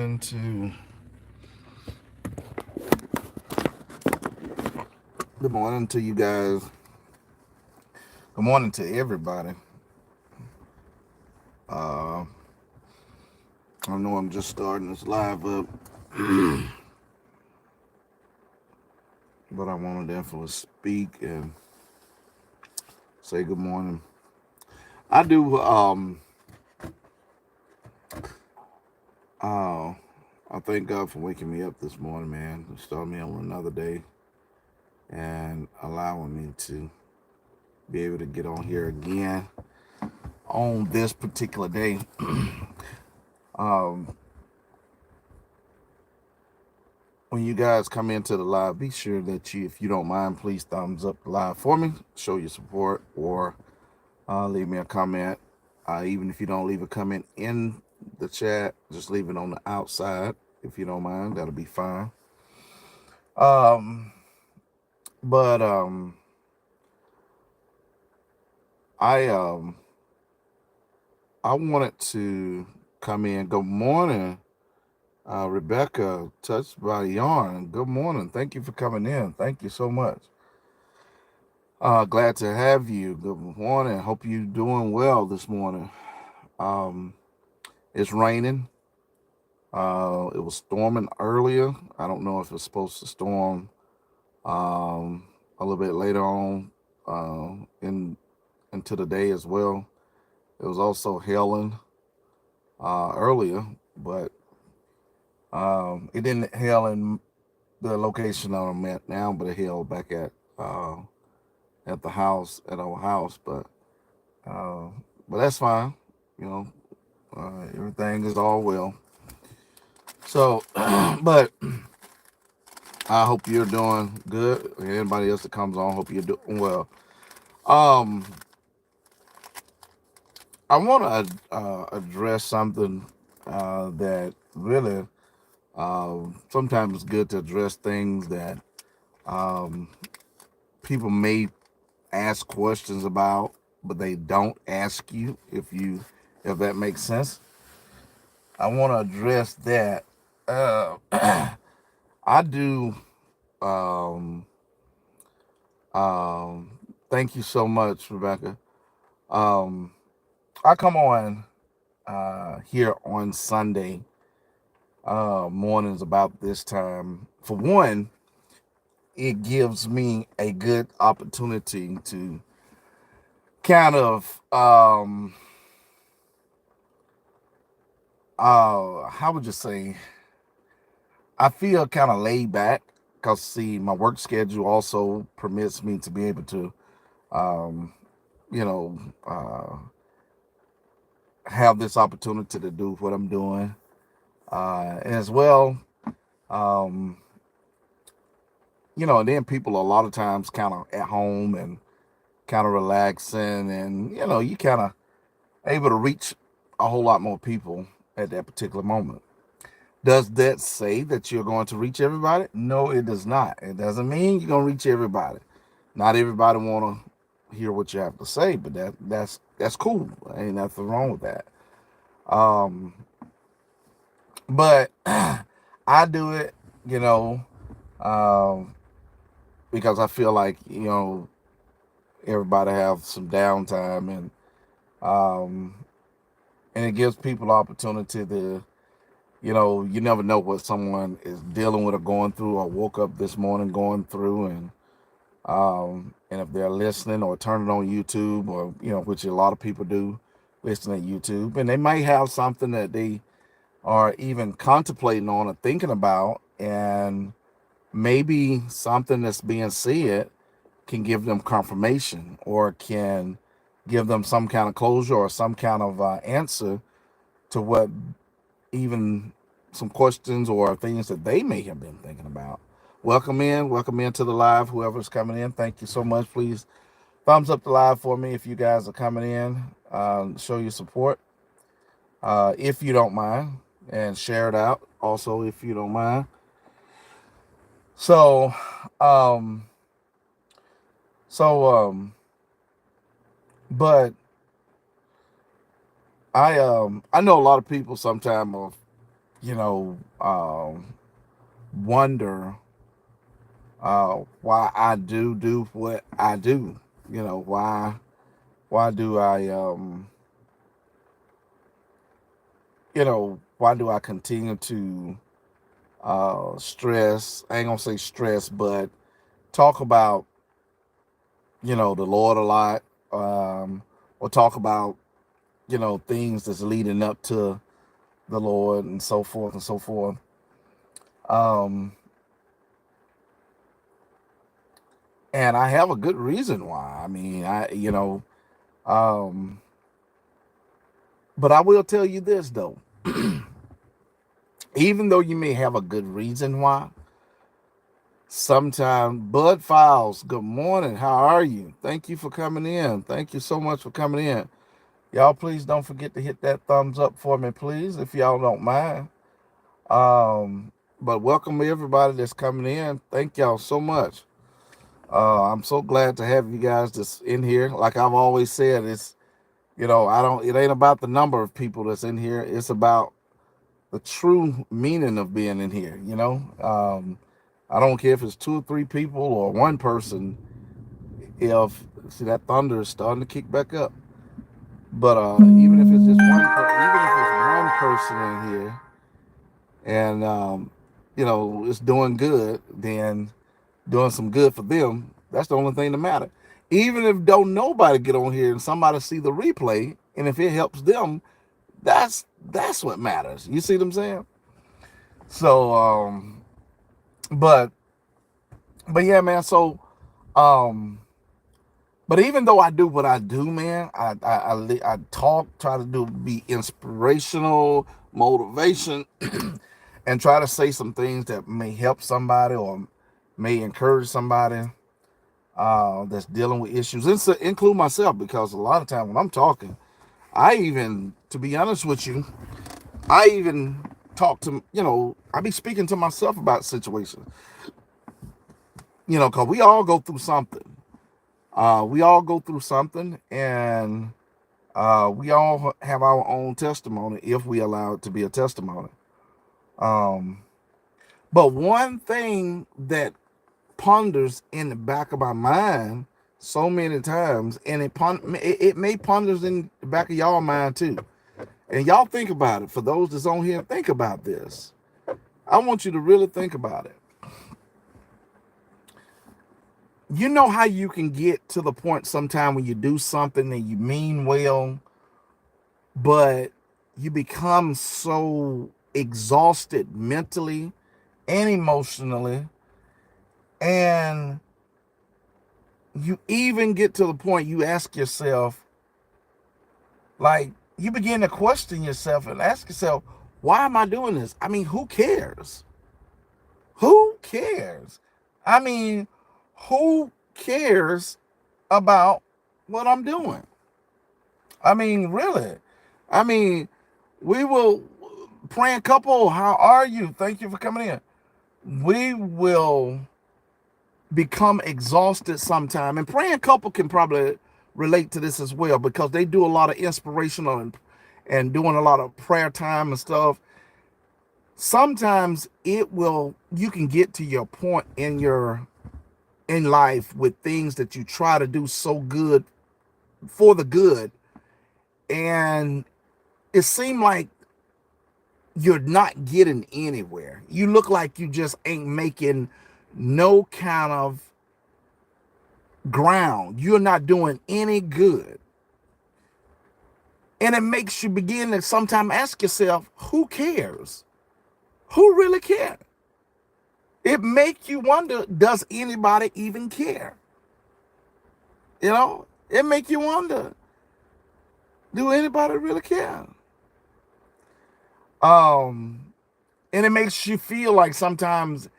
morning to you guys. Good morning to everybody. Uh, I know I'm just starting this live up, but I wanted to definitely speak and say good morning. I do. Uh, I thank God for waking me up this morning, man. Starting me on another day and allowing me to be able to get on here again on this particular day. um, when you guys come into the live, be sure that if you don't mind, please thumbs up the live for me, show your support, or leave me a comment. Even if you don't leave a comment in the chat, just leave it on the outside if you don't mind. That'll be fine. Um, but I I wanted to come in. Good morning, Rebecca, touched by yarn. Good morning. Thank you for coming in. Thank you so much. Glad to have you. Good morning. Hope you're doing well this morning. Um, it's raining. It was storming earlier. I don't know if it's supposed to storm a little bit later on in into the day as well. It was also hailing earlier, but it didn't hail in the location I'm at now, but it hailed back at the house at our house. Uh, but that's fine. You know, everything is all well. So, but I hope you're doing good. Anybody else that comes on, hope you're doing well. Um, I want to address something that really sometimes it's good to address things that um, people may ask questions about, but they don't ask you if that makes sense. I want to address that. Uh, I do. Um, Thank you so much, Rebecca. Um, I come on here on Sunday mornings about this time. For one, it gives me a good opportunity to kind of how would you say, I feel kind of laid back because see my work schedule also permits me to be able to um you know uh have this opportunity to do what I'm doing, and as well, um and then people a lot of times kind of at home and kind of relaxing, and you kind of able to reach a whole lot more people at that particular moment. Does that say that you're going to reach everybody? No, it does not. It doesn't mean you're going to reach everybody. Not everybody want to hear what you have to say, but that's cool. Ain't nothing wrong with that. Um, but I do it, you know, um, because I feel like everybody have some downtime, um, and it gives people opportunity to, you never know what someone is dealing with or going through or woke up this morning going through, and if they're listening or turning on YouTube, or which a lot of people do, listen at YouTube, and they might have something that they are even contemplating on or thinking about, and maybe something that's being said can give them confirmation or can give them some kind of closure or some kind of answer to what even some questions or things that they may have been thinking about. Welcome in to the live, whoever's coming in. Thank you so much. Please thumbs up the live for me if you guys are coming in. Show your support, if you don't mind, and share it out also if you don't mind. So, um, so, but I know a lot of people sometimes you know, wonder why I do what I do. Why do I why do I continue to stress? I ain't gonna say stress, but talk about the Lord a lot, or talk about things that's leading up to the Lord and so forth and so forth. Um, and I have a good reason why. I mean, um, but I will tell you this though. Even though you may have a good reason why, sometimes Bud Files, good morning. How are you? Thank you for coming in. Thank you so much for coming in. Y'all, please don't forget to hit that thumbs up for me, please, if y'all don't mind. But welcome everybody that's coming in. Thank y'all so much. I'm so glad to have you guys that's in here. Like I've always said, it ain't about the number of people that's in here. It's about the true meaning of being in here. I don't care if it's two or three people or one person. If see that thunder is starting to kick back up, but even if it's just even if it's one person in here, and it's doing good, then doing some good for them. That's the only thing that matters. Even if don't nobody get on here and somebody see the replay, and if it helps them, that's what matters. You see what I'm saying? So, but but yeah, man. So, um, but even though I do what I do, man, I talk, try to be inspirational, motivation, and try to say some things that may help somebody or may encourage somebody that's dealing with issues, include myself, because a lot of time when I'm talking, to be honest with you, I even talk to, I be speaking to myself about situations, because we all go through something. We all go through something, and we all have our own testimony if we allow it to be a testimony. Um, but one thing that ponders in the back of my mind so many times, and it may ponders in the back of y'all mind too. And y'all think about it. For those that's on here, think about this. I want you to really think about it. You know how you can get to the point sometime when you do something and you mean well, but you become so exhausted mentally and emotionally, and you even get to the point you ask yourself, like, you begin to question yourself and ask yourself, why am I doing this? I mean, who cares? Who cares? I mean, who cares about what I'm doing? I mean, really. I mean, we will, praying couple, how are you? Thank you for coming in. We will become exhausted sometime, and praying couple can probably relate to this as well, because they do a lot of inspirational and doing a lot of prayer time and stuff. Sometimes you can get to your point in life with things that you try to do so good for the good, and it seemed like you're not getting anywhere. You look like you just ain't making no kind of ground. You're not doing any good. And it makes you begin to sometimes ask yourself, who cares? Who really cares? It makes you wonder, does anybody even care? It makes you wonder, do anybody really care? Um, and it makes you feel like sometimes,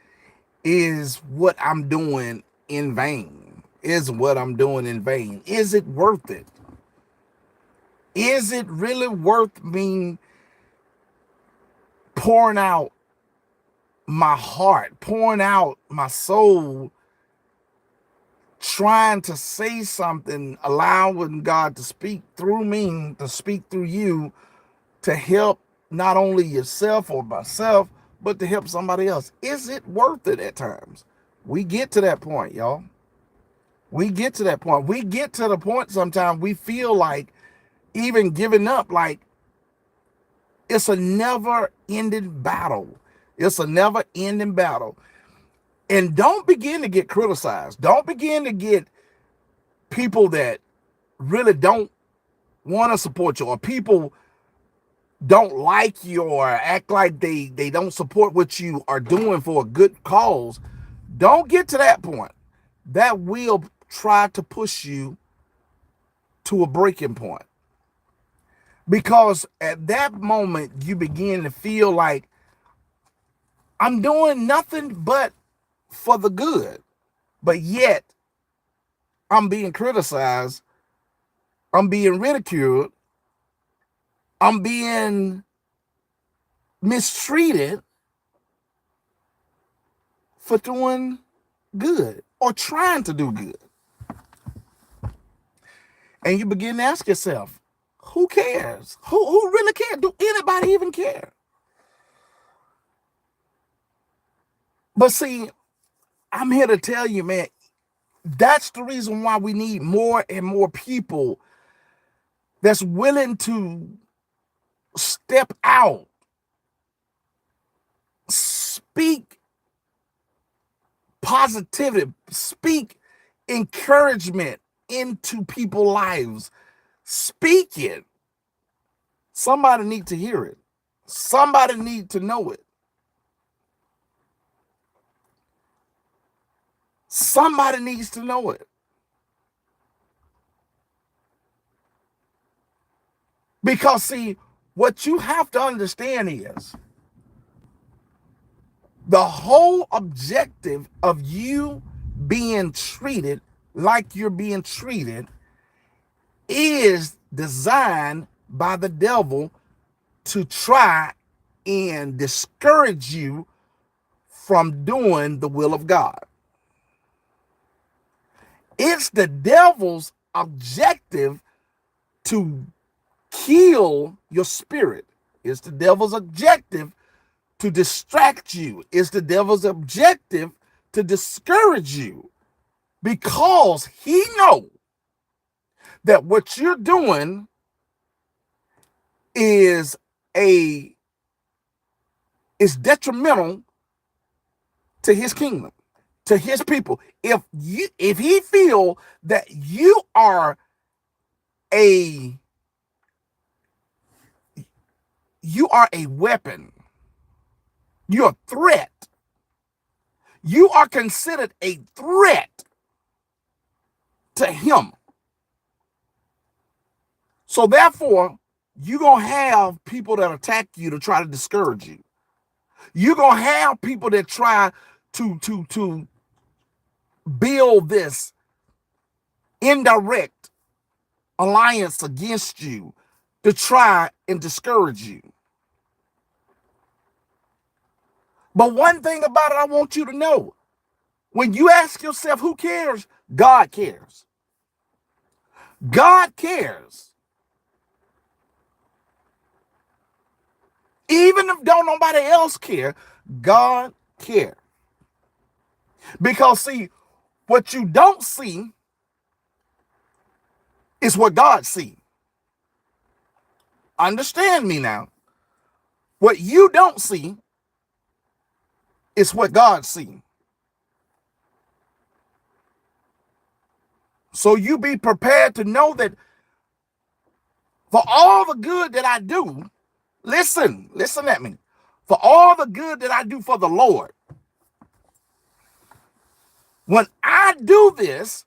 is what I'm doing in vain? Is what I'm doing in vain? Is it worth it? Is it really worth me pouring out my heart, pouring out my soul, trying to say something, allowing God to speak through me, to speak through you, to help not only yourself or myself, but to help somebody else? Is it worth it at times? We get to that point, y'all. We get to that point. We get to the point sometimes we feel like even giving up, like it's a never ending battle. It's a never ending battle. And don't begin to get criticized. Don't begin to get people that really don't want to support you, or people don't like you, or act like they don't support what you are doing for a good cause. Don't get to that point. That will try to push you to a breaking point. Because at that moment, you begin to feel like I'm doing nothing but for the good. But yet, I'm being criticized. I'm being ridiculed. I'm being mistreated for doing good or trying to do good. And you begin to ask yourself, who cares? Who really cares? Do anybody even care? But see, I'm here to tell you, man, that's the reason why we need more and more people that's willing to step out, speak positivity, speak encouragement into people's lives. Speak it. Somebody need to hear it. Somebody need to know it. Somebody needs to know it. Because see, what you have to understand is the whole objective of you being treated like you're being treated is designed by the devil to try and discourage you from doing the will of God. It's the devil's objective to kill your spirit. It's the devil's objective to distract you. It's the devil's objective to discourage you, because he knows that what you're doing is detrimental to his kingdom, to his people. If he feel that you are a weapon, you're a threat, you are considered a threat to him. So therefore, you're going to have people that attack you to try to discourage you. You're going to have people that try to build this indirect alliance against you to try and discourage you. But one thing about it, I want you to know, when you ask yourself who cares, God cares. God cares. Even if don't nobody else care, God cares. Because see, what you don't see is what God sees. Understand me now. What you don't see is what God sees. So you be prepared to know that for all the good that I do, listen at me. For all the good that I do for the Lord, when I do this,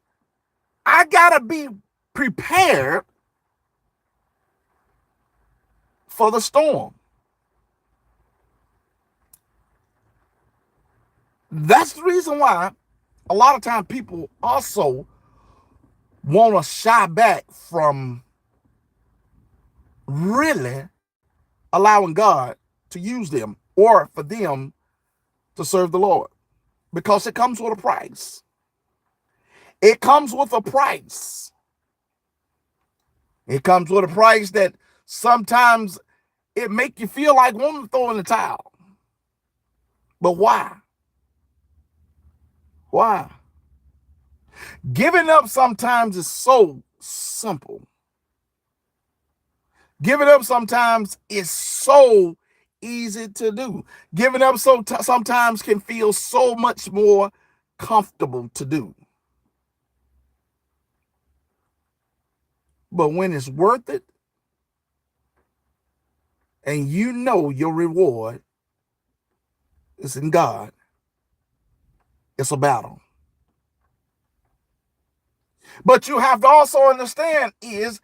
I gotta be prepared for the storm. That's the reason why a lot of times people also want to shy back from really allowing God to use them or for them to serve the Lord, because it comes with a price. It comes with a price. It comes with a price that sometimes it make you feel like wanting to throw in the towel. But why? Why? Giving up sometimes is so simple. Giving up sometimes is so easy to do. Giving up sometimes can feel so much more comfortable to do. But when it's worth it, and you know your reward is in God, it's a battle. But you have to also understand is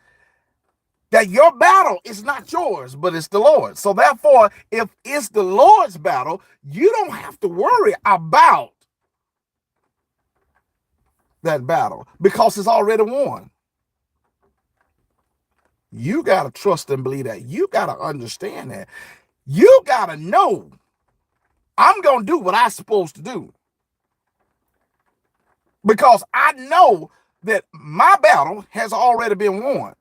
that your battle is not yours, but it's the Lord's. So therefore, if it's the Lord's battle, you don't have to worry about that battle because it's already won. You got to trust and believe that. You got to understand that. You got to know I'm going to do what I'm supposed to do. Because I know that my battle has already been won.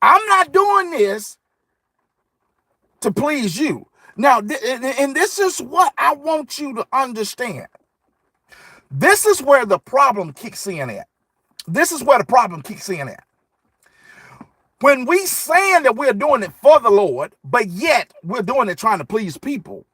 I'm not doing this to please you. Now, and this is what I want you to understand. This is where the problem kicks in at. This is where the problem kicks in at. When we saying that we're doing it for the Lord, but yet we're doing it trying to please people.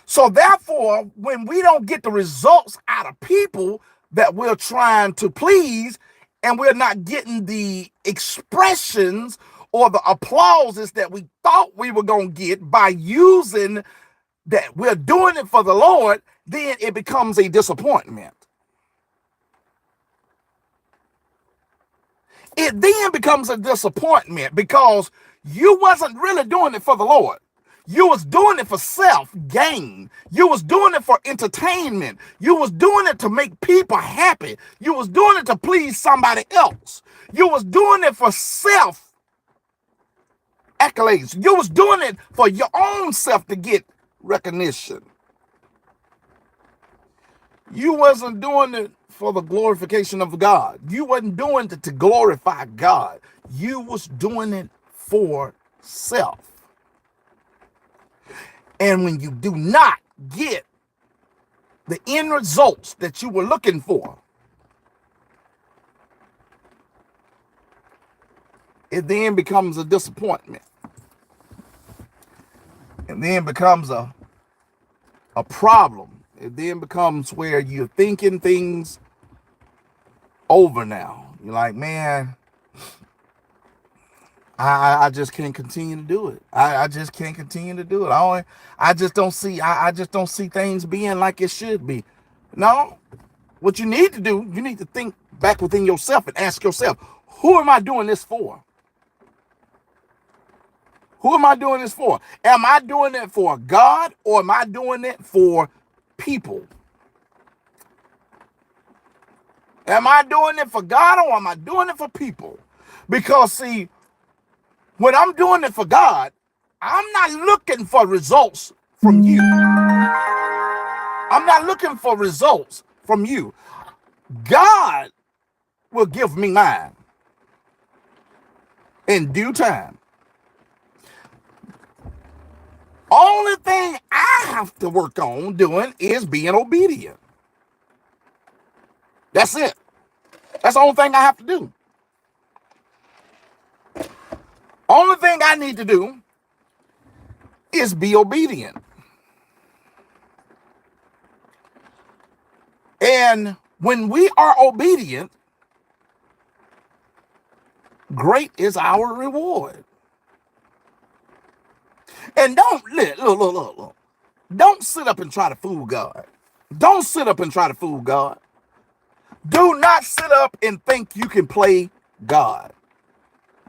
So therefore, when we don't get the results out of people that we're trying to please, and we're not getting the expressions or the applauses that we thought we were going to get by using that we're doing it for the Lord, then it becomes a disappointment. It then becomes a disappointment because you wasn't really doing it for the Lord. You was doing it for self-gain. You was doing it for entertainment. You was doing it to make people happy. You was doing it to please somebody else. You was doing it for self accolades. You was doing it for your own self to get recognition. You wasn't doing it for the glorification of God. You wasn't doing it to glorify God. You was doing it for self. And when you do not get the end results that you were looking for, it then becomes a disappointment. It then becomes a problem. It then becomes where you're thinking things over now. You're like, man, I just can't continue to do it. I just can't continue to do it. I just don't see things being like it should be. No, what you need to do, you need to think back within yourself and ask yourself, who am I doing this for? Who am I doing this for? Am I doing it for God or am I doing it for people? Am I doing it for God or am I doing it for people? Because see, when I'm doing it for God, I'm not looking for results from you. I'm not looking for results from you. God will give me mine in due time. Only thing I have to work on doing is being obedient. That's it. That's the only thing I have to do. Only thing I need to do is be obedient. And when we are obedient, great is our reward. And look. Don't sit up and try to fool God. Don't sit up and try to fool God. Do not sit up and think you can play God.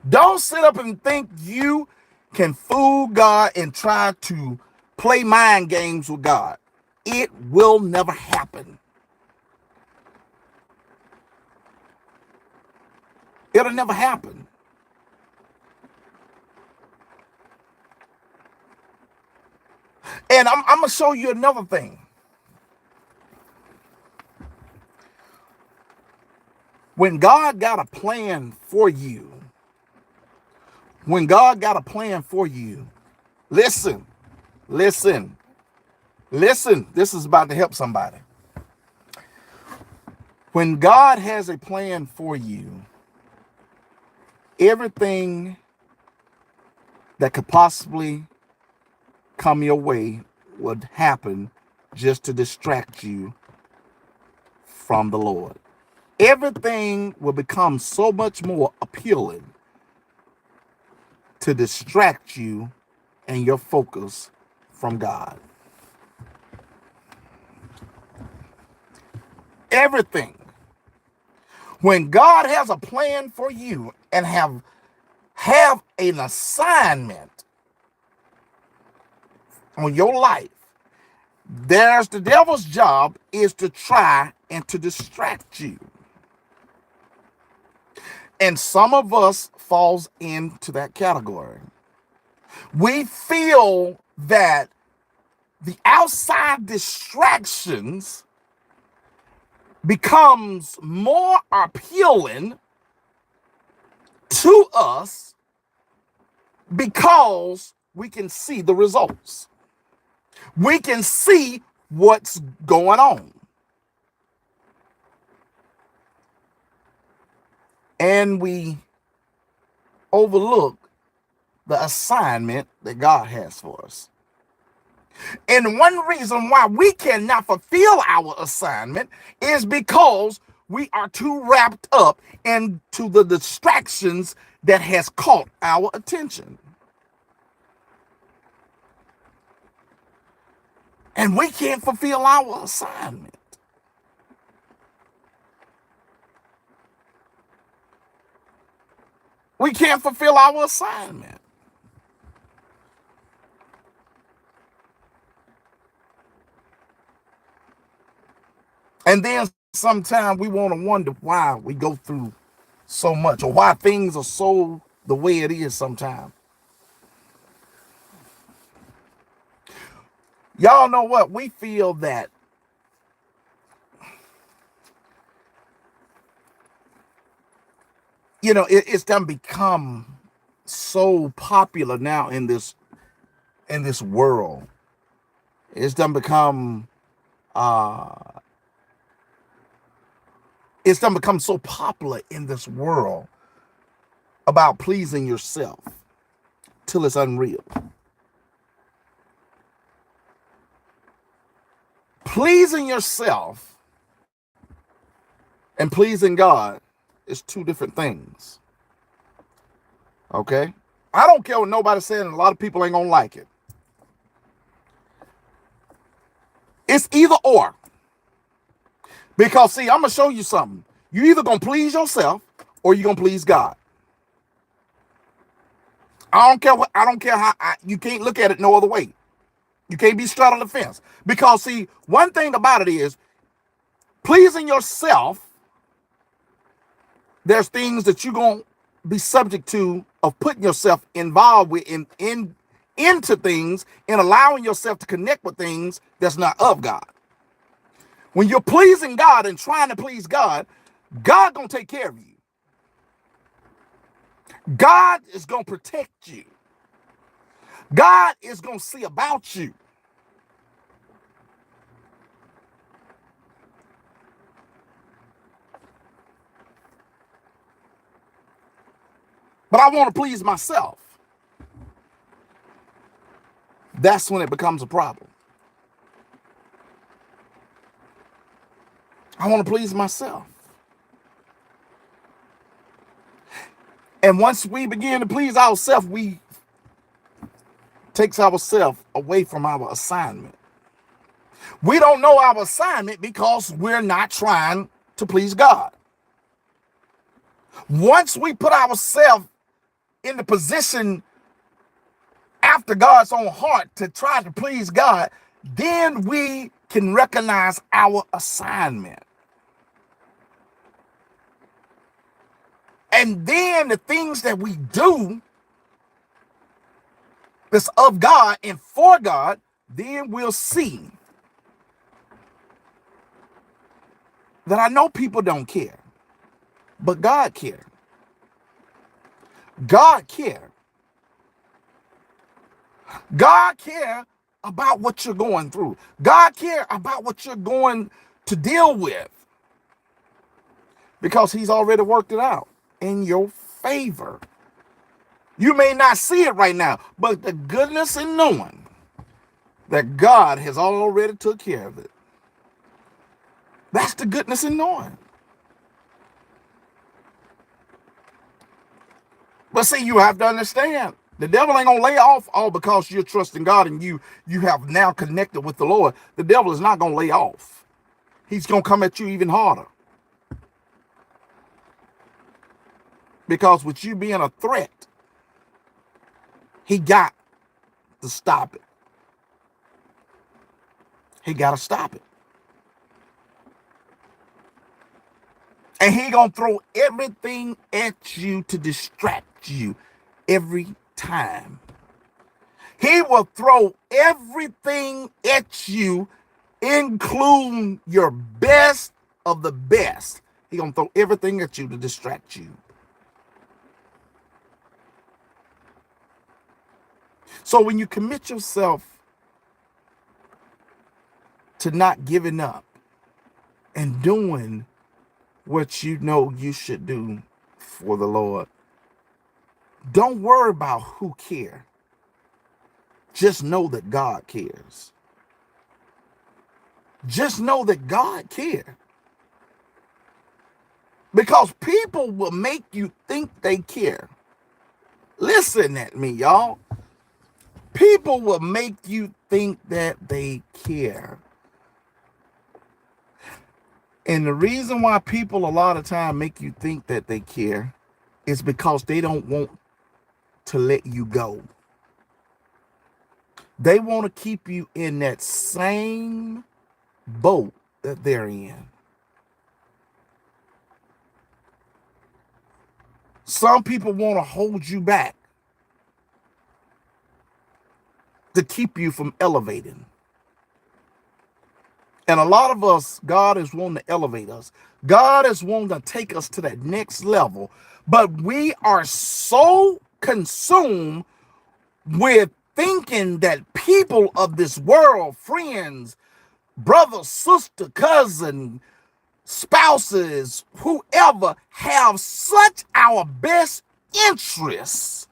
Don't sit up and think you can fool God and try to play mind games with God. It will never happen. It'll never happen. And I'm going to show you another thing. When God got a plan for you, When God got a plan for you, listen, listen, listen. This is about to help somebody. When God has a plan for you, everything that could possibly come your way would happen just to distract you from the Lord. Everything will become so much more appealing to distract you and your focus from God. Everything. When God has a plan for you and have an assignment on your life, there's the devil's job is to try and to distract you. And some of us falls into that category. We feel that the outside distractions becomes more appealing to us because we can see the results. We can see what's going on. And we overlook the assignment that God has for us. And one reason why we cannot fulfill our assignment is because we are too wrapped up into the distractions that has caught our attention. And we can't fulfill our assignment. We can't fulfill our assignment. And then sometimes we want to wonder why we go through so much or why things are so the way it is sometimes. Y'all know what? We feel that it's done become so popular now in this world. It's done become so popular in this world about pleasing yourself till it's unreal. Pleasing yourself and pleasing God is two different things. Okay? I don't care what nobody's saying, and a lot of people ain't gonna like it. It's either or. Because see, I'm gonna show you something. You either gonna please yourself or you're gonna please God. I don't care how you can't look at it no other way. You can't be straddling the fence. Because see, one thing about it is pleasing yourself, there's things that you're gonna be subject to of putting yourself involved with into things and allowing yourself to connect with things that's not of God. When you're pleasing God and trying to please God, God gonna take care of you. God is gonna protect you. God is gonna see about you. But I want to please myself. That's when it becomes a problem. I want to please myself. And once we begin to please ourselves, we takes ourselves away from our assignment. We don't know our assignment because we're not trying to please God. Once we put ourselves in the position after God's own heart to try to please God, then we can recognize our assignment. And then the things that we do that's of God and for God, then we'll see that I know people don't care, but God cares. God cares. God cares about what you're going through. God cares about what you're going to deal with, because he's already worked it out in your favor. You may not see it right now, but the goodness in knowing that God has already took care of it. That's the goodness in knowing. But see, you have to understand, the devil ain't gonna lay off all because you're trusting God and you have now connected with the Lord. The devil is not gonna lay off. He's gonna come at you even harder. Because with you being a threat, he got to stop it. He got to stop it. And he gonna throw everything at you to distract you every time. He will throw everything at you, including your best of the best. He gonna throw everything at you to distract you. So when you commit yourself to not giving up and doing what you know you should do for the Lord, don't worry about who cares. Just know that God cares. Just know that God cares. Because people will make you think they care. Listen at me, y'all. People will make you think that they care. And the reason why people a lot of time make you think that they care is because they don't want to let you go. They want to keep you in that same boat that they're in. Some people want to hold you back to keep you from elevating. And a lot of us, God is wanting to elevate us. God is wanting to take us to that next level. But we are so consumed with thinking that people of this world, friends, brother, sister, cousin, spouses, whoever, have such our best interests.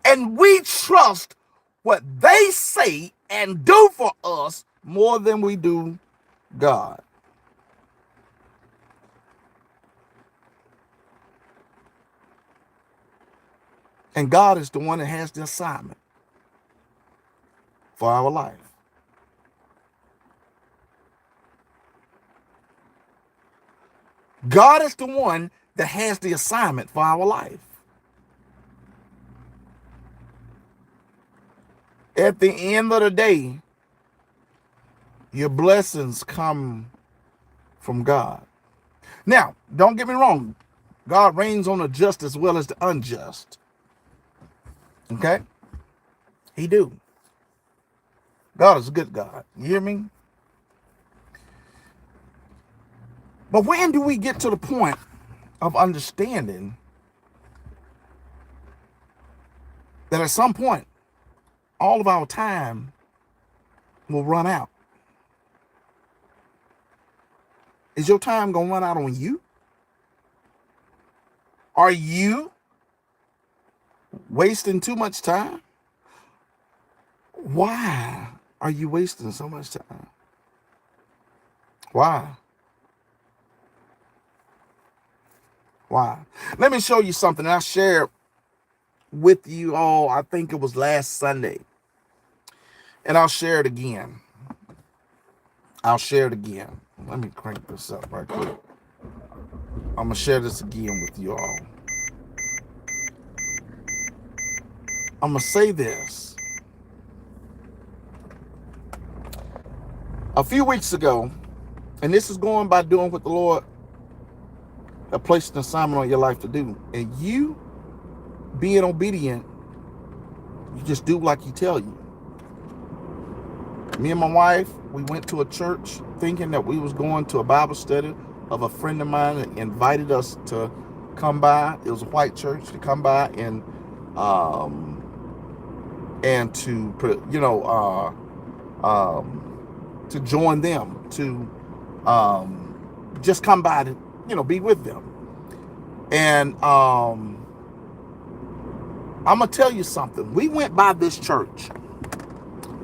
And we trust what they say and do for us more than we do God. And God is the one that has the assignment for our life. God is the one that has the assignment for our life. At the end of the day, your blessings come from God. Now, don't get me wrong. God reigns on the just as well as the unjust. Okay? He do. God is a good God. You hear me? But when do we get to the point of understanding that at some point, all of our time will run out? Is your time going to run out on you? Are you wasting too much time? Why are you wasting so much time? Why? Why? Let me show you something I shared with you all. I think it was last Sunday. And I'll share it again. Let me crank this up right quick. I'm going to share this again with you all. I'm going to say this. A few weeks ago, and this is going by doing what the Lord have placed an assignment on your life to do. And you being obedient, you just do like He tell you. Me and my wife, we went to a church thinking that we was going to a Bible study of a friend of mine that invited us to come by. It was a white church, to come by and and to to join them, to just come by to be with them. And I'm gonna tell you something. We went by this church,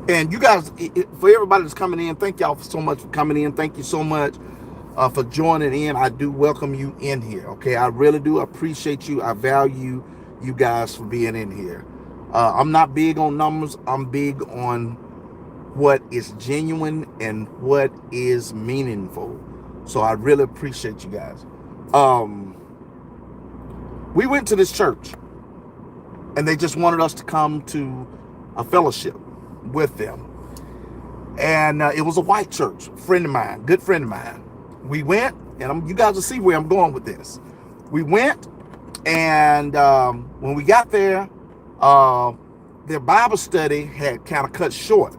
and you guys, for everybody that's coming in, thank y'all so much for coming in. Thank you so much for joining in. I do welcome you in here. Okay, I really do appreciate you. I value you guys for being in here. I'm not big on numbers. I'm big on what is genuine and what is meaningful. So I really appreciate you guys. We went to this church, and they just wanted us to come to a fellowship with them. And it was a white church, friend of mine, good friend of mine. We went, and you guys will see where I'm going with this. We went, and when we got there, their Bible study had kind of cut short,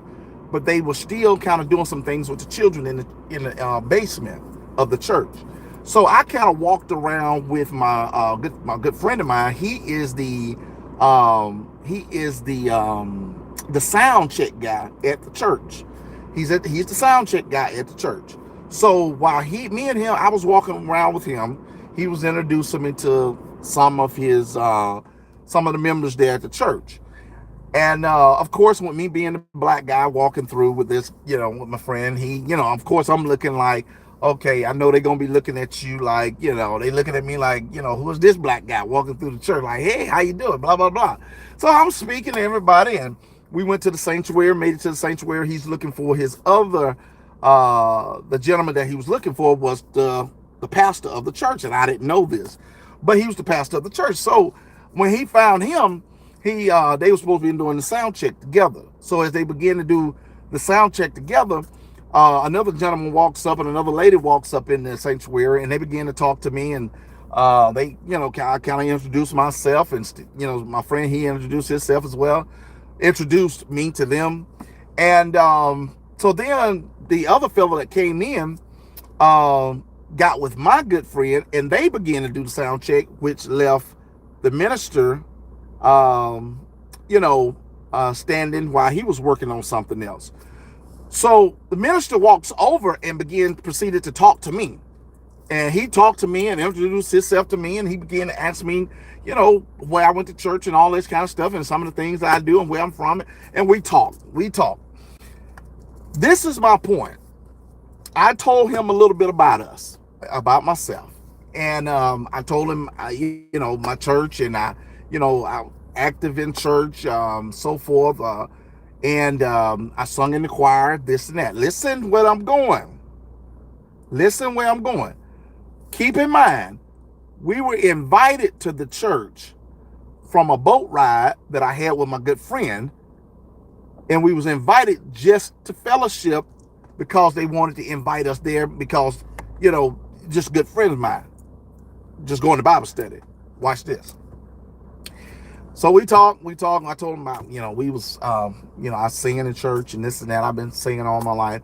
but they were still kind of doing some things with the children in the basement of the church. So I kind of walked around with my good friend of mine. He is the sound check guy at the church. He's the sound check guy at the church. So while me and him, I was walking around with him, he was introducing me to some of the members there at the church. And of course, with me being the black guy walking through with this, with my friend, of course, I'm looking like, okay, I know they're gonna be looking at you like, they looking at me like, who's this black guy walking through the church? Like, hey, how you doing? Blah blah blah. So I'm speaking to everybody, and we went to the sanctuary, made it to the sanctuary. He's looking for his other, the gentleman that he was looking for was the pastor of the church, and I didn't know this, but he was the pastor of the church. So when he found him, they were supposed to be doing the sound check together. So as they began to do the sound check together, another gentleman walks up and another lady walks up in the sanctuary, and they began to talk to me, and they, I kind of introduced myself, and my friend, he introduced himself as well, introduced me to them, and so then the other fellow that came in got with my good friend, and they began to do the sound check, which left the minister standing while he was working on something else. So the minister walks over and proceeded to talk to me. And he talked to me and introduced himself to me, and he began to ask me, where I went to church and all this kind of stuff, and some of the things that I do and where I'm from. And we talked. This is my point. I told him a little bit about myself. And I told him, my church, and I'm active in church, so forth. And I sung in the choir, this and that. Listen where I'm going. Keep in mind, we were invited to the church from a boat ride that I had with my good friend. And we was invited just to fellowship because they wanted to invite us there because, just good friends of mine. Just going to Bible study. Watch this. So we talked. I told him about, we was, I singing in church and this and that. I've been singing all my life.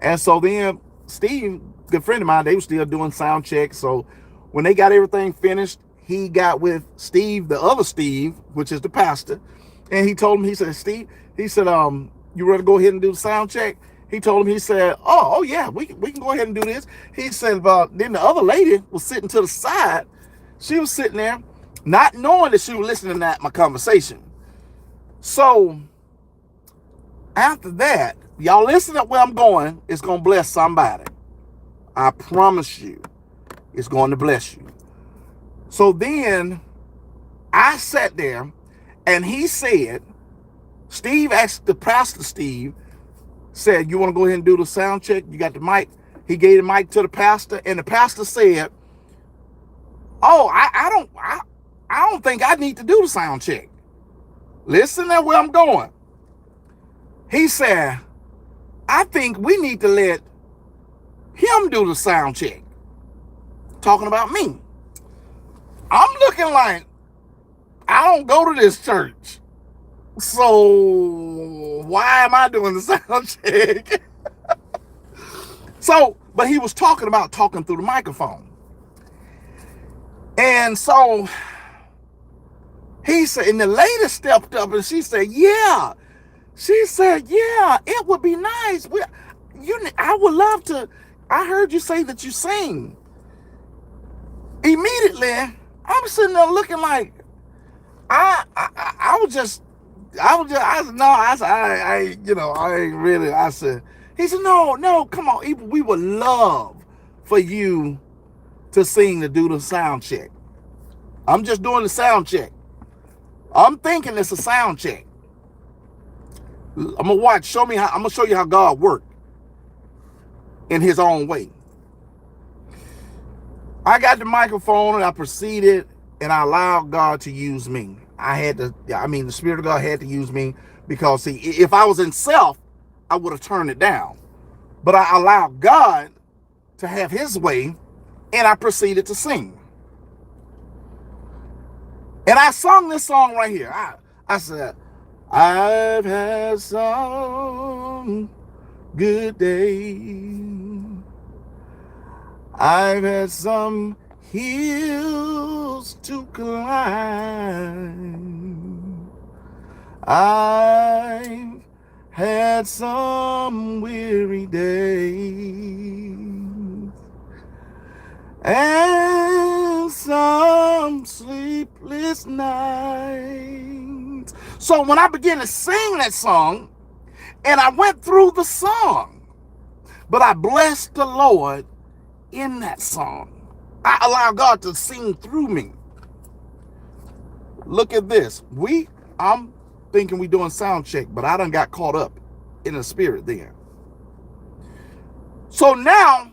And so then Steve, good friend of mine, they were still doing sound checks. So when they got everything finished, he got with Steve, the other Steve, which is the pastor. And he told him, he said, Steve, he said, you ready to go ahead and do the sound check? He told him, he said, oh yeah, we can go ahead and do this. He said, then the other lady was sitting to the side. She was sitting there, not knowing that she was listening to my conversation. So after that, y'all listen to where I'm going. It's going to bless somebody. I promise you, it's going to bless you. So then I sat there, and he said, Steve asked the pastor, Steve, said, you want to go ahead and do the sound check? You got the mic? He gave the mic to the pastor, and the pastor said, oh, I don't think I need to do the sound check. Listen to where I'm going. He said, I think we need to let him do the sound check. Talking about me. I'm looking like, I don't go to this church. So why am I doing the sound check? But he was talking through the microphone. And so He said, and the lady stepped up and she said, yeah. She said, yeah, it would be nice. I would love to. I heard you say that you sing. Immediately, I'm sitting there looking like, I was just, I said, no, I ain't really, I said, he said, no, come on. We would love for you to sing, to do the sound check. I'm just doing the sound check. I'm thinking it's a sound check. I'm gonna show you how God worked in his own way. I got the microphone and I proceeded and I allowed God to use me. The Spirit of God had to use me because, see, if I was in self, I would have turned it down. But I allowed God to have his way and I proceeded to sing. And I sung this song right here. I said, I've had some good days. I've had some hills to climb. I've had some weary days and some sleepless nights. So when I began to sing that song, and I went through the song, but I blessed the Lord in that song. I allowed God to sing through me. Look at this. I'm thinking we doing sound check, but I done got caught up in the spirit then. So now,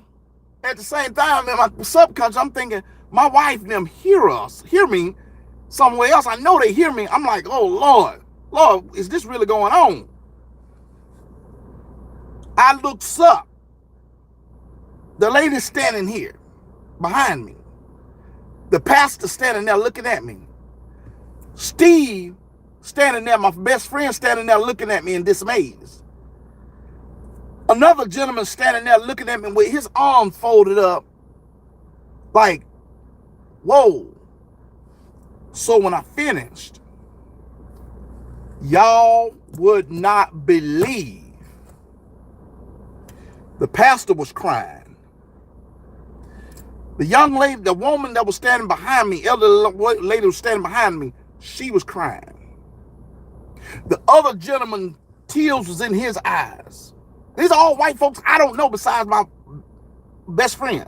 at the same time, in my subconscious, I'm thinking, my wife and them hear me somewhere else. I know they hear me. I'm like, oh, Lord, is this really going on? I looks up. The lady standing here behind me. The pastor standing there looking at me. Steve standing there, my best friend standing there looking at me in dismay. Another gentleman standing there looking at me with his arms folded up like, whoa. So when I finished, y'all would not believe, the pastor was crying. The young lady, the woman that was standing behind me, elderly lady was standing behind me, she was crying. The other gentleman, tears was in his eyes. These are all white folks I don't know besides my best friend.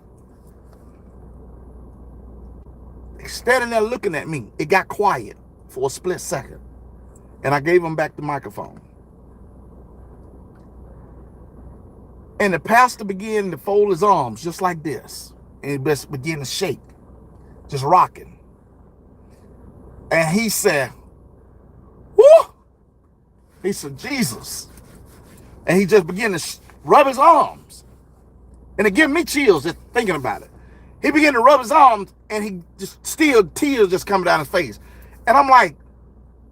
Standing there looking at me. It got quiet for a split second. And I gave him back the microphone. And the pastor began to fold his arms just like this. And he just began to shake. Just rocking. And he said, whoo! He said, Jesus. And he just began to rub his arms. And it gave me chills just thinking about it. He began to rub his arms and he just still tears just coming down his face. And I'm like,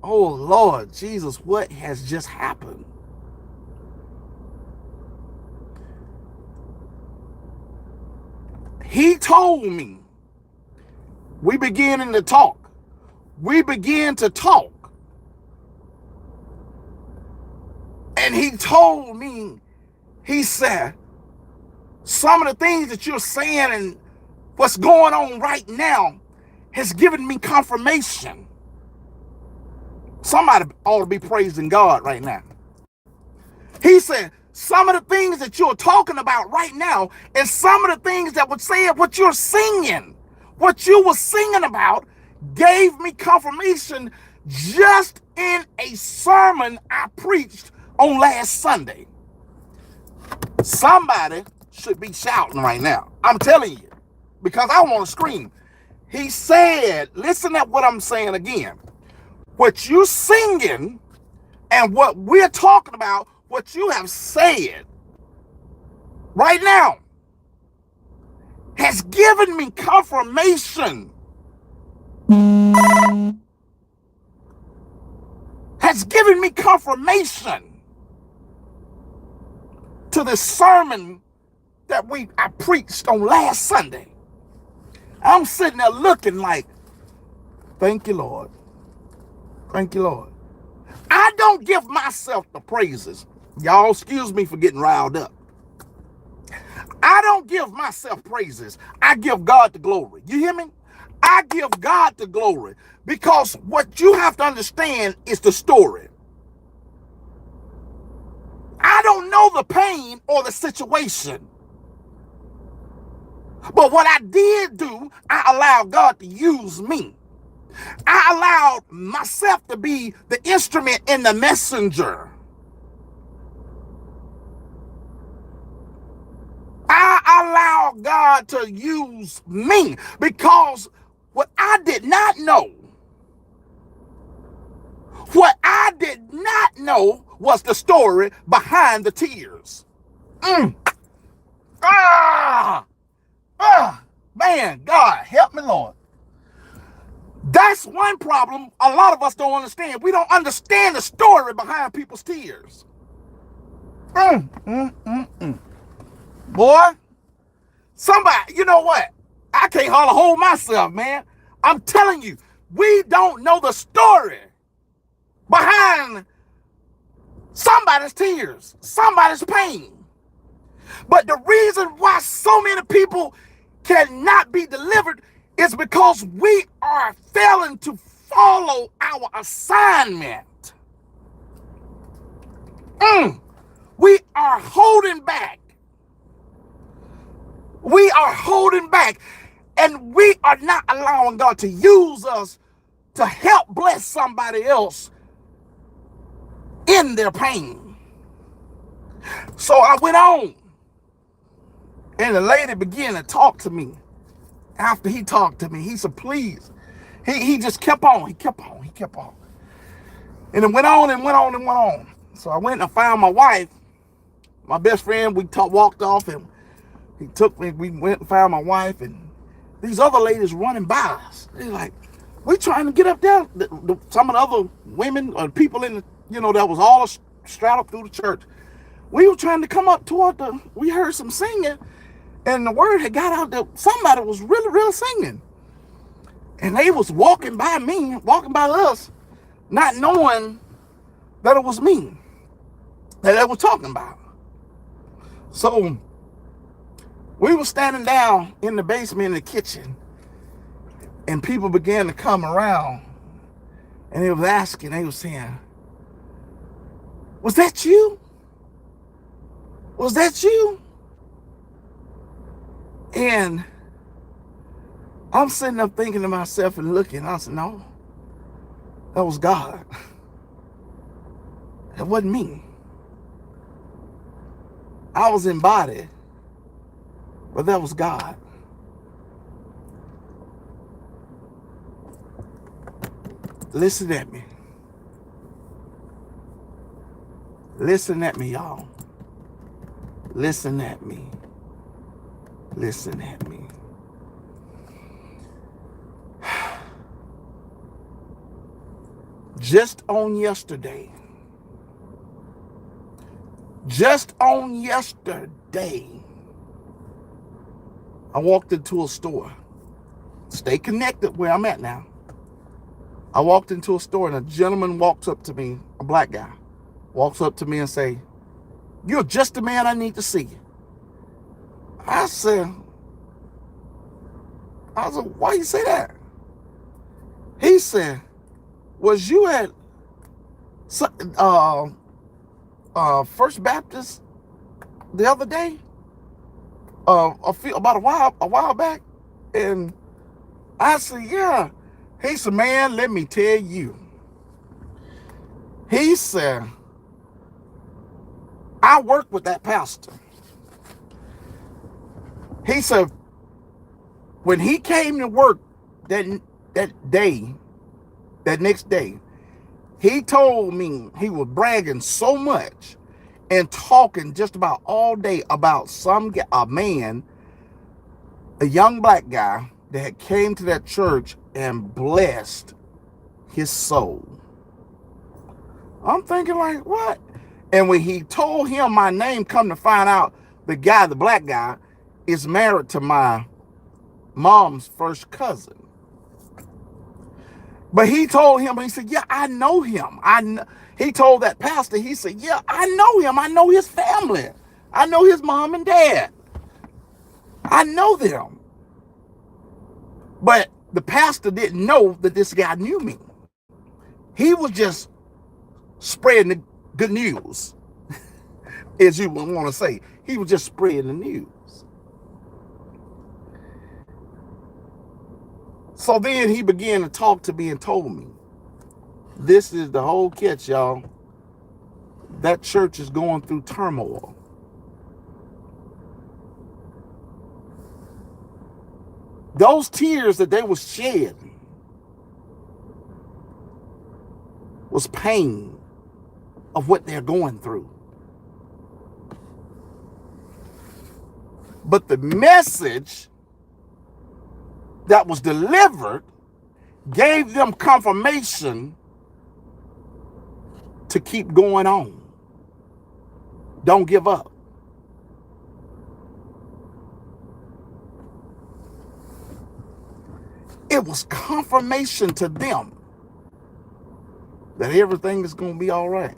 oh Lord Jesus, what has just happened? He told me, we began to talk. We began to talk. And he told me, he said, some of the things that you're saying and what's going on right now has given me confirmation. Somebody ought to be praising God right now. He said, some of the things that you're talking about right now and some of the things that would say what you're singing, what you were singing about, gave me confirmation just in a sermon I preached on last Sunday. Somebody should be shouting right now. I'm telling you, because I want to scream. He said, listen at what I'm saying again. What you singing and what we're talking about, what you have said right now has given me confirmation. Has given me confirmation to the sermon that I preached on last Sunday. I'm sitting there looking like, thank you, Lord. Thank you, Lord. I don't give myself the praises. Y'all excuse me for getting riled up. I don't give myself praises. I give God the glory. You hear me? I give God the glory because what you have to understand is the story. I don't know the pain or the situation. But what I did do, I allowed God to use me. I allowed myself to be the instrument and the messenger. I allowed God to use me because what I did not know was the story behind the tears. Man, God, help me, Lord. That's one problem a lot of us don't understand. We don't understand the story behind people's tears. Boy, somebody, you know what? I can't hardly hold myself, man. I'm telling you, we don't know the story behind somebody's tears, somebody's pain. But the reason why so many people cannot be delivered is because we are failing to follow our assignment. We are holding back. We are holding back. And we are not allowing God to use us to help bless somebody else in their pain. So I went on. And the lady began to talk to me. After he talked to me, he said, please. He just kept on. He kept on. And it went on. So I went and I found my wife. My best friend, we walked off and he took me. We went and found my wife and these other ladies running by us. They're like, we trying to get up there. Some of the other women or people in the, that was all straddled through the church. We were trying to come up toward we heard some singing. And the word had got out that somebody was really singing. And they was walking by us, not knowing that it was me that they were talking about. So we were standing down in the basement in the kitchen, and people began to come around, and they was saying, was that you? Was that you? And I'm sitting up thinking to myself and looking. I said, no, that was God. It wasn't me. I was embodied, but that was God. Listen at me. Listen at me, y'all. Listen at me. Listen at me. Just on yesterday, I walked into a store. Stay connected where I'm at now. I walked into a store and a gentleman walks up to me, a black guy, walks up to me and say, you're just the man I need to see. I said, why you say that? He said, was you at First Baptist the other day? About a while back? And I said, yeah. He said, man, let me tell you. He said, I work with that pastor. He said, when he came to work that next day, he told me he was bragging so much and talking just about all day about a man, a young black guy that had came to that church and blessed his soul. I'm thinking like, what? And when he told him my name, come to find out the black guy, is married to my mom's first cousin. But he told him, he said, yeah, I know him. He told that pastor, he said, yeah, I know him. I know his family. I know his mom and dad. I know them. But the pastor didn't know that this guy knew me. He was just spreading the good news, as you would want to say. He was just spreading the news. So then he began to talk to me and told me, this is the whole catch, y'all. That church is going through turmoil. Those tears that they was shedding was pain of what they're going through. But the message that was delivered gave them confirmation to keep going on. Don't give up. It was confirmation to them that everything is going to be all right.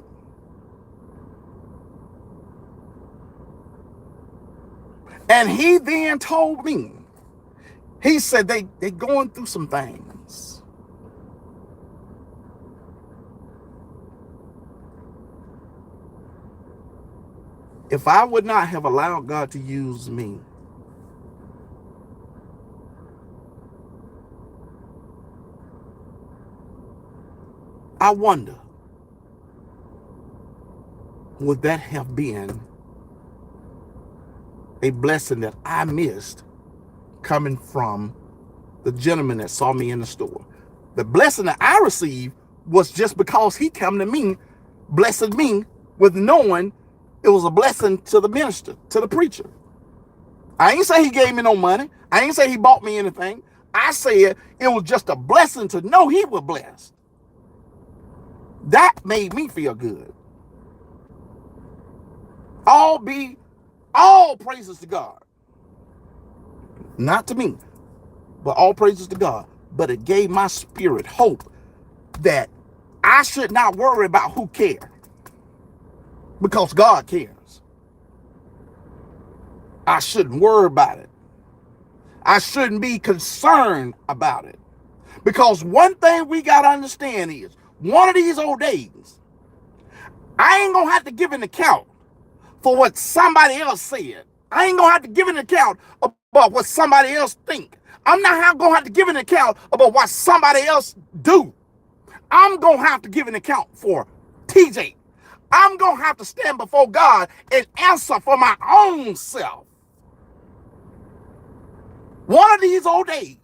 And he then told me, he said they going through some things. If I would not have allowed God to use me, I wonder, would that have been a blessing that I missed coming from the gentleman that saw me in the store? The blessing that I received was just because he came to me, blessed me with knowing it was a blessing to the minister, to the preacher. I ain't say he gave me no money. I ain't say he bought me anything. I said it was just a blessing to know he was blessed. That made me feel good. All praises to God. Not to me, but all praises to God. But it gave my spirit hope that I should not worry about who cares, because God cares. I shouldn't worry about it. I shouldn't be concerned about it. Because one thing we got to understand is, one of these old days, I ain't going to have to give an account for what somebody else said. I ain't going to have to give an account about what somebody else think. I'm not going to have to give an account about what somebody else do. I'm going to have to give an account for TJ. I'm going to have to stand before God and answer for my own self. One of these old days,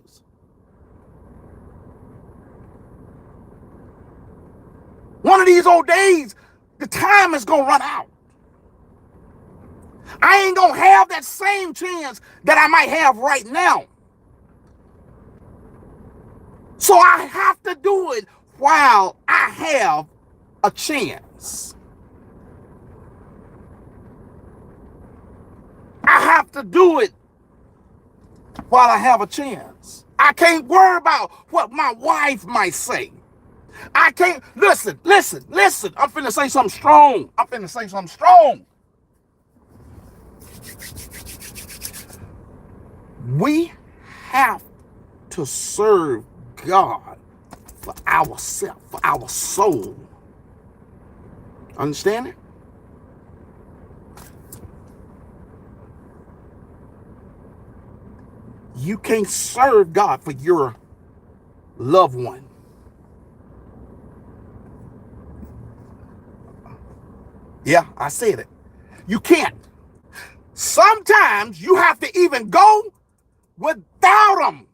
the time is going to run out. I ain't going to have that same chance that I might have right now. So I have to do it while I have a chance. I have to do it while I have a chance. I can't worry about what my wife might say. I can't, listen. I'm finna say something strong. We have to serve God for ourselves, for our soul. Understand it? You can't serve God for your loved one. Yeah, I said it. You can't. Sometimes you have to even go without them.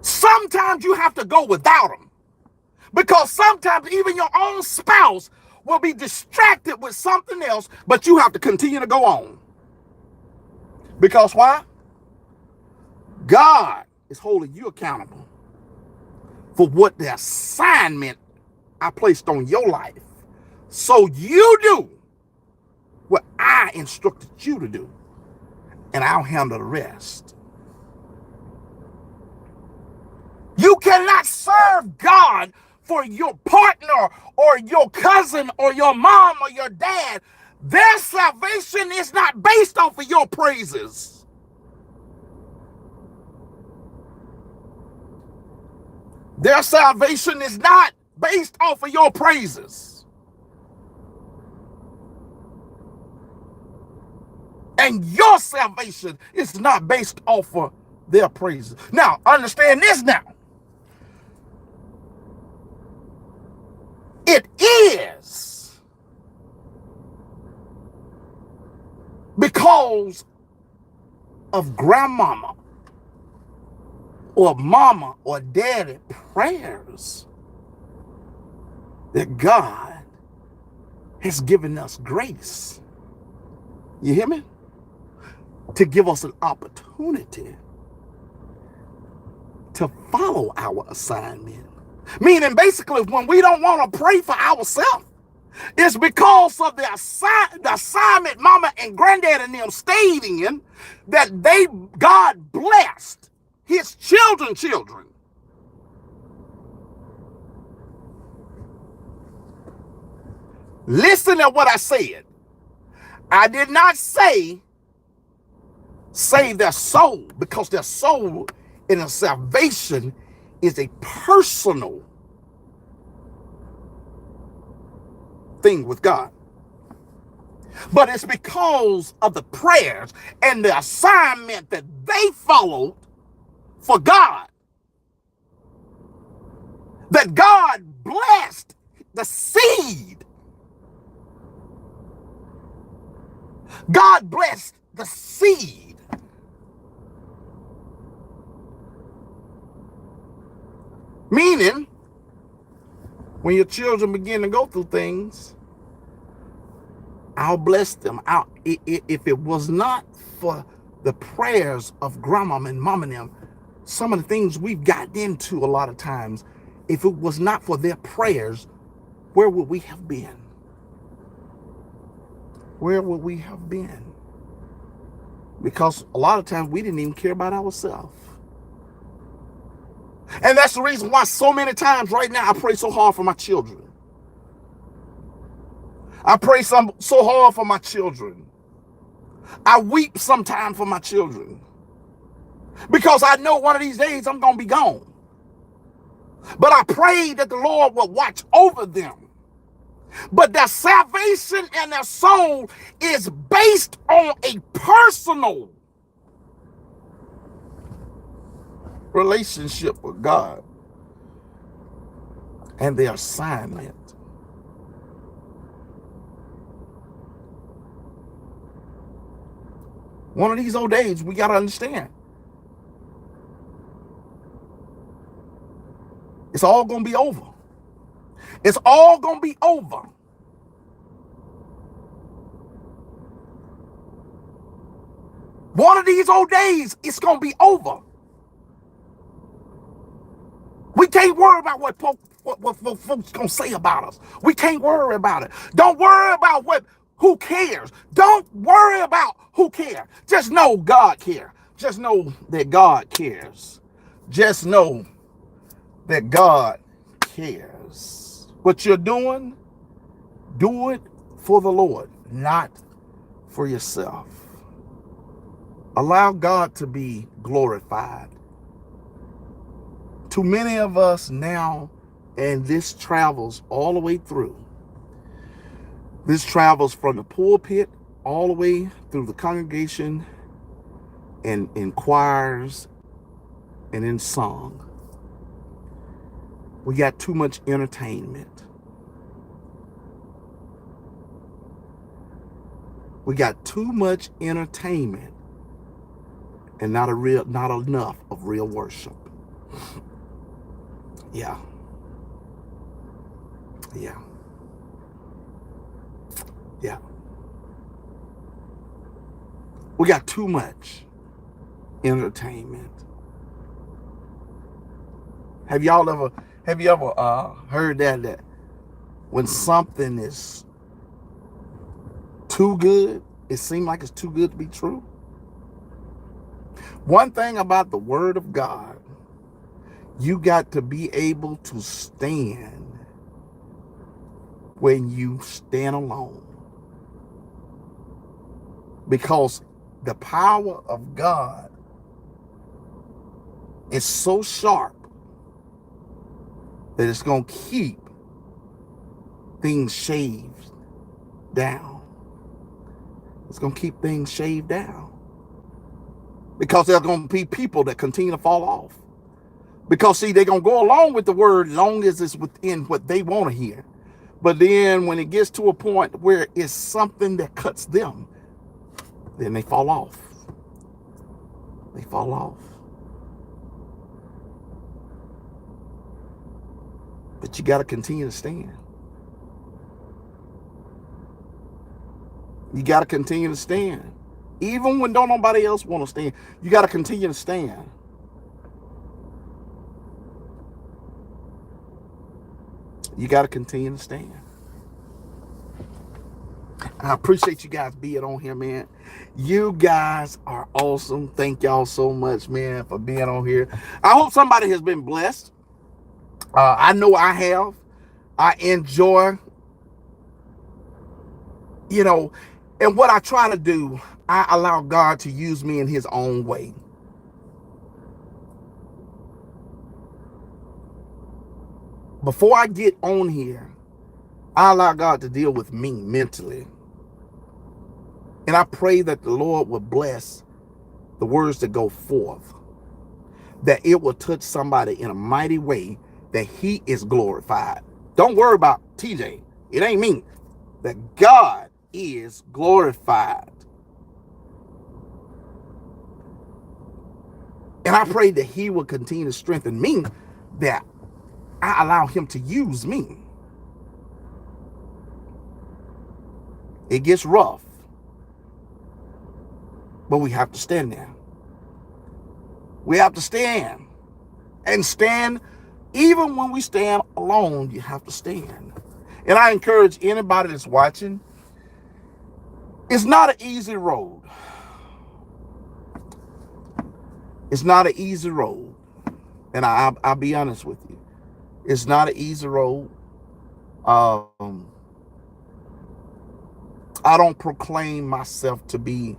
Sometimes you have to go without them. Because sometimes even your own spouse will be distracted with something else, but you have to continue to go on. Because why? God is holding you accountable for what the assignment I placed on your life. So you do what I instructed you to do. and I'll handle the rest. You cannot serve God for your partner or your cousin or your mom or your dad. Their salvation is not based off of your praises. Their salvation is not based off of your praises. And your salvation is not based off of their praises. Now, understand this now. It is because of grandmama or mama or daddy prayers that God has given us grace. You hear me? To give us an opportunity to follow our assignment. Meaning basically when we don't want to pray for ourselves, it's because of the assignment mama and granddad and them stayed in that God blessed his children. Listen to what I said. I did not say save their soul, because their soul in a salvation is a personal thing with God. But it's because of the prayers and the assignment that they followed for God that God blessed the seed. God blessed the seed. Meaning, when your children begin to go through things, I'll bless them. If it was not for the prayers of grandma and mom and them, some of the things we've gotten into a lot of times, if it was not for their prayers, where would we have been? Where would we have been? Because a lot of times we didn't even care about ourselves. And that's the reason why so many times right now I pray so hard for my children. I pray so hard for my children. I weep sometimes for my children. Because I know one of these days I'm going to be gone. But I pray that the Lord will watch over them. But their salvation and their soul is based on a personal relationship with God and their assignment. One of these old days, we got to understand. It's all going to be over. It's all going to be over. One of these old days, it's going to be over. We can't worry about what folks going to say about us. We can't worry about it. Don't worry about who cares. Don't worry about who cares. Just know God cares. Just know that God cares. Just know that God cares. What you're doing, do it for the Lord, not for yourself. Allow God to be glorified. Too many of us now, and this travels all the way through. This travels from the pulpit all the way through the congregation and in choirs and in song. We got too much entertainment. We got too much entertainment and not enough of real worship. Yeah. We got too much entertainment. Have you ever heard that when something is too good, it seems like it's too good to be true? One thing about the word of God, you got to be able to stand when you stand alone. Because the power of God is so sharp that it's going to keep things shaved down. It's going to keep things shaved down. Because there's going to be people that continue to fall off. Because, see, they're going to go along with the word long as it's within what they want to hear. But then when it gets to a point where it's something that cuts them, then they fall off. They fall off. But you got to continue to stand. You got to continue to stand. Even when don't nobody else want to stand, you got to continue to stand. You got to continue to stand. I appreciate you guys being on here, man. You guys are awesome. Thank y'all so much, man, for being on here. I hope somebody has been blessed. I know I have. I enjoy, and what I try to do, I allow God to use me in his own way. Before I get on here, I allow God to deal with me mentally. And I pray that the Lord will bless the words that go forth, that it will touch somebody in a mighty way, that he is glorified. Don't worry about TJ. It ain't me. That God is glorified. And I pray that he will continue to strengthen me, that I allow him to use me. It gets rough, but we have to stand there. We have to stand. And stand, even when we stand alone, you have to stand. And I encourage anybody that's watching, it's not an easy road. It's not an easy road. And I'll be honest with you. It's not an easy road. I don't proclaim myself to be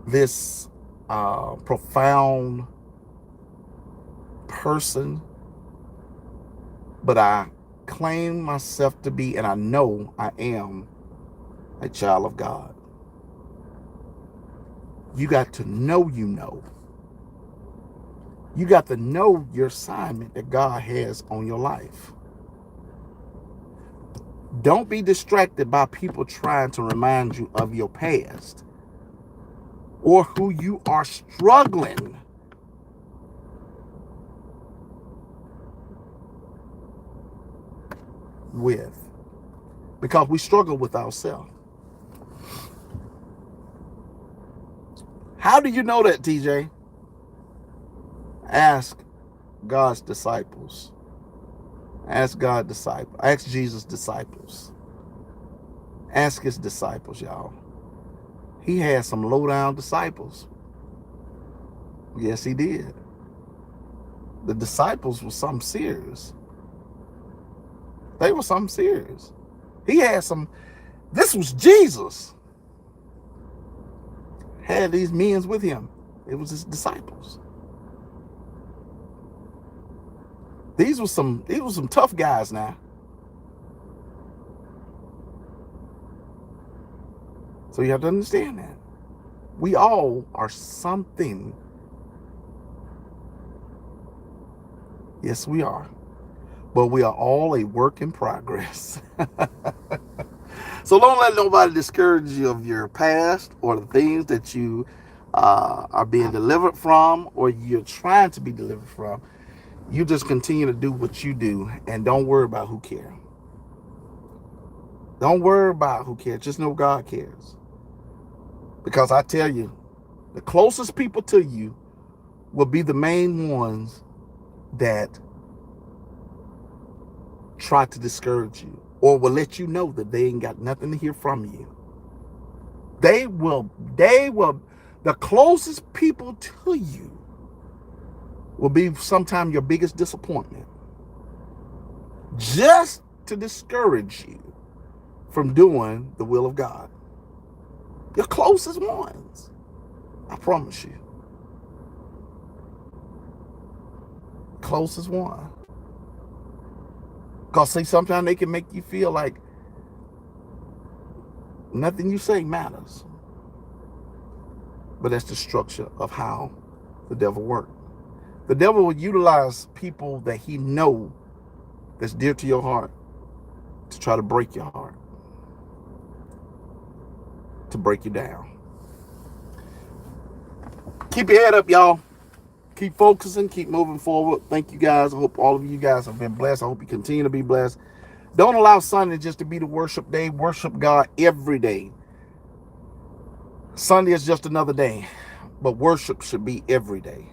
this profound person, but I claim myself to be, and I know I am, a child of God. You got to know you know. You got to know your assignment that God has on your life. Don't be distracted by people trying to remind you of your past or who you are struggling with, because we struggle with ourselves. How do you know that, TJ? Ask God's disciples. Ask God's disciples. Ask Jesus' disciples. Ask his disciples, y'all. He had some low-down disciples. Yes, he did. The disciples were something serious. They were something serious. He had some, this was Jesus. Had these men with him. It was his disciples. These were some tough guys now. So you have to understand that. We all are something. Yes, we are. But we are all a work in progress. So don't let nobody discourage you of your past or the things that you are being delivered from, or you're trying to be delivered from. You just continue to do what you do, and don't worry about who cares. Don't worry about who cares. Just know God cares. Because I tell you, the closest people to you will be the main ones that try to discourage you, or will let you know that they ain't got nothing to hear from you. They will The closest people to you will be sometimes your biggest disappointment, just to discourage you from doing the will of God. Your closest ones, I promise you. Closest one. Because see, sometimes they can make you feel like nothing you say matters. But that's the structure of how the devil works. The devil will utilize people that he know that's dear to your heart to try to break your heart, to break you down. Keep your head up, y'all. Keep focusing, keep moving forward. Thank you guys. I hope all of you guys have been blessed. I hope you continue to be blessed. Don't allow Sunday just to be the worship day. Worship God every day. Sunday is just another day, but worship should be every day.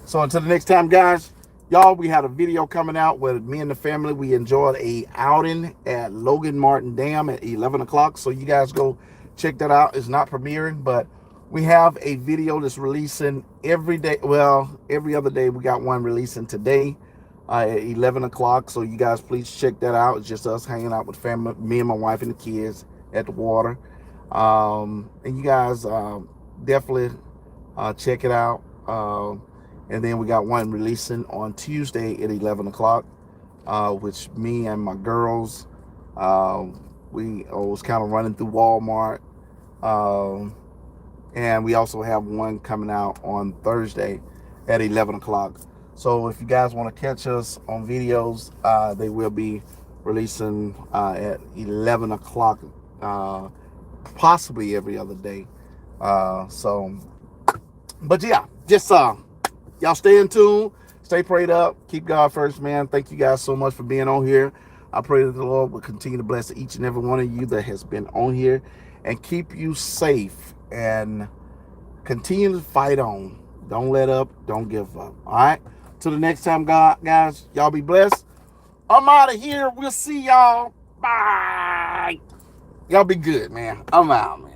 So until the next time, guys, y'all, we had a video coming out with me and the family. We enjoyed a outing at Logan Martin Dam at 11 o'clock. So you guys go check that out. It's not premiering, but we have a video that's releasing every day. Well, every other day. We got one releasing today at 11 o'clock. So you guys please check that out. It's just us hanging out with family, me and my wife and the kids at the water. And you guys definitely check it out. And then we got one releasing on Tuesday at 11 o'clock, which me and my girls, we was kind of running through Walmart. And we also have one coming out on Thursday at 11 o'clock. So if you guys want to catch us on videos, they will be releasing at 11 o'clock, possibly every other day. But yeah, just y'all stay in tune, stay prayed up, keep God first, man. Thank you guys so much for being on here. I pray that the Lord will continue to bless each and every one of you that has been on here and keep you safe and continue to fight on. Don't let up, don't give up. All right, till the next time, guys, y'all be blessed. I'm out of here. We'll see y'all. Bye. Y'all be good, man. I'm out, man.